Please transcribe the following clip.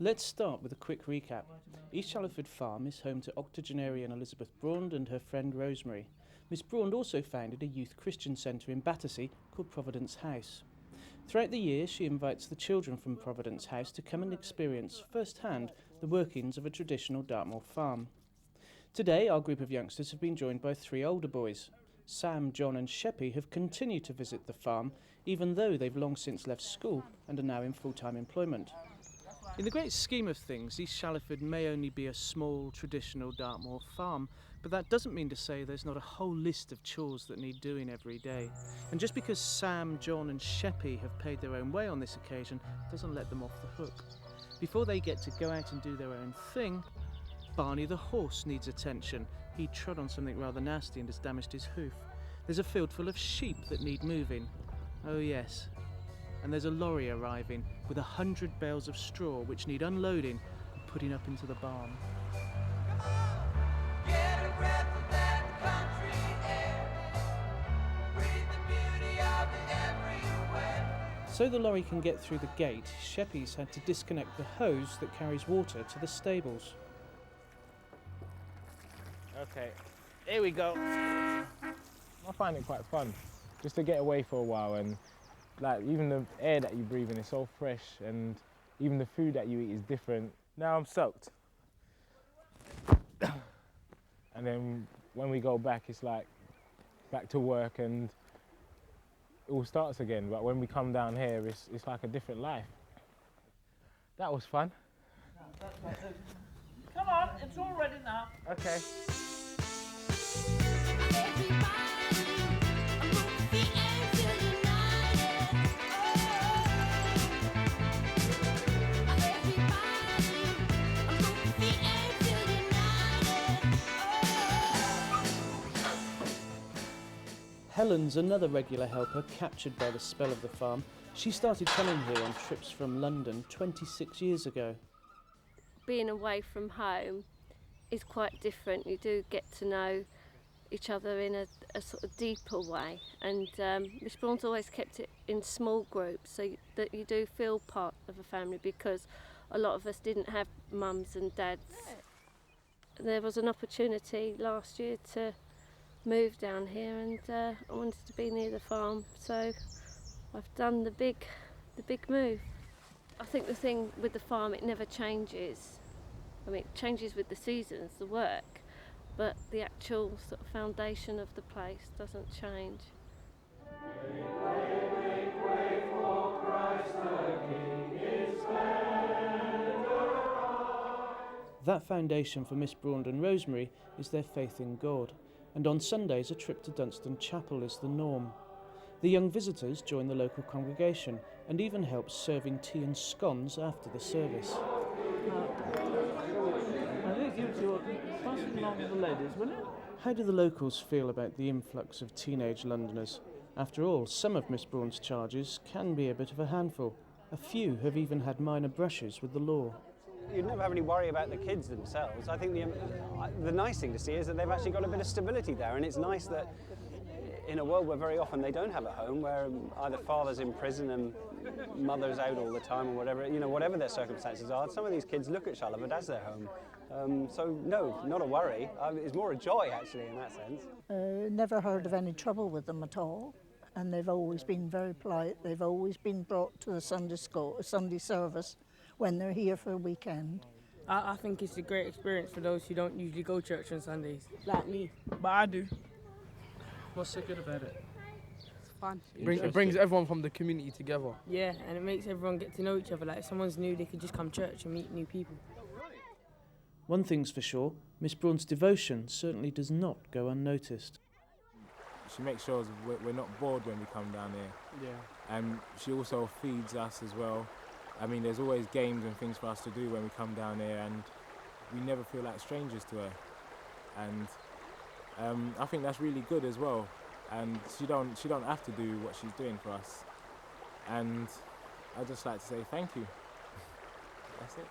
Let's start with a quick recap. East Shallowford Farm is home to octogenarian Elizabeth Braund and her friend Rosemary. Miss Braund also founded a youth Christian centre in Battersea called Providence House. Throughout the year, she invites the children from Providence House to come and experience firsthand the workings of a traditional Dartmoor farm. Today, our group of youngsters have been joined by three older boys. Sam, John and Sheppy have continued to visit the farm, even though they've long since left school and are now in full-time employment. In the great scheme of things, East Shallowford may only be a small, traditional Dartmoor farm, but that doesn't mean to say there's not a whole list of chores that need doing every day. And just because Sam, John and Sheppy have paid their own way on this occasion doesn't let them off the hook. Before they get to go out and do their own thing, Barney the horse needs attention. He trod on something rather nasty and has damaged his hoof. There's a field full of sheep that need moving. Oh yes. And there's a lorry arriving with 100 bales of straw which need unloading and putting up into the barn. Come on, get a breath of that country air. Breathe the beauty of it everywhere. So the lorry can get through the gate, Sheppy's had to disconnect the hose that carries water to the stables. Okay, here we go. I find it quite fun, just to get away for a while, and like even the air that you breathe in is so fresh, and even the food that you eat is different. Now I'm soaked. And then when we go back, it's like back to work and it all starts again. But when we come down here, it's like a different life. That was fun. Come on, it's all ready now. Okay. Helen's another regular helper captured by the spell of the farm. She started coming here on trips from London 26 years ago. Being away from home is quite different. You do get to know each other in a sort of deeper way, and Miss Braund's always kept it in small groups so that you do feel part of a family, because a lot of us didn't have mums and dads. There was an opportunity last year to move down here, and I wanted to be near the farm, so I've done the big move. I think the thing with the farm, it never changes. I mean, it changes with the seasons, the work, but the actual sort of foundation of the place doesn't change. That foundation for Miss Braund and Rosemary is their faith in God, and on Sundays a trip to Dunstan Chapel is the norm. The young visitors join the local congregation and even help serving tea and scones after the service. I think you'll pass it along with the ladies, will you? How do the locals feel about the influx of teenage Londoners? After all, some of Miss Braund's charges can be a bit of a handful. A few have even had minor brushes with the law. You'd never have any worry about the kids themselves. I think the nice thing to see is that they've actually got a bit of stability there, and it's nice that in a world where very often they don't have a home, where either father's in prison and mother's out all the time or whatever, whatever their circumstances are, some of these kids look at Shallowford as their home. So no, not a worry. It's more a joy actually in that sense. Never heard of any trouble with them at all, and they've always been very polite. They've always been brought to the Sunday service when they're here for a weekend. I think it's a great experience for those who don't usually go to church on Sundays, like me. But I do. What's so good about it? It's fun. It brings everyone from the community together. Yeah, and it makes everyone get to know each other. Like if someone's new, they could just come to church and meet new people. One thing's for sure, Miss Braund's devotion certainly does not go unnoticed. She makes sure we're not bored when we come down here. Yeah. And she also feeds us as well. I mean, there's always games and things for us to do when we come down here, and we never feel like strangers to her. And I think that's really good as well. And she don't have to do what she's doing for us. And I just like to say thank you. That's it.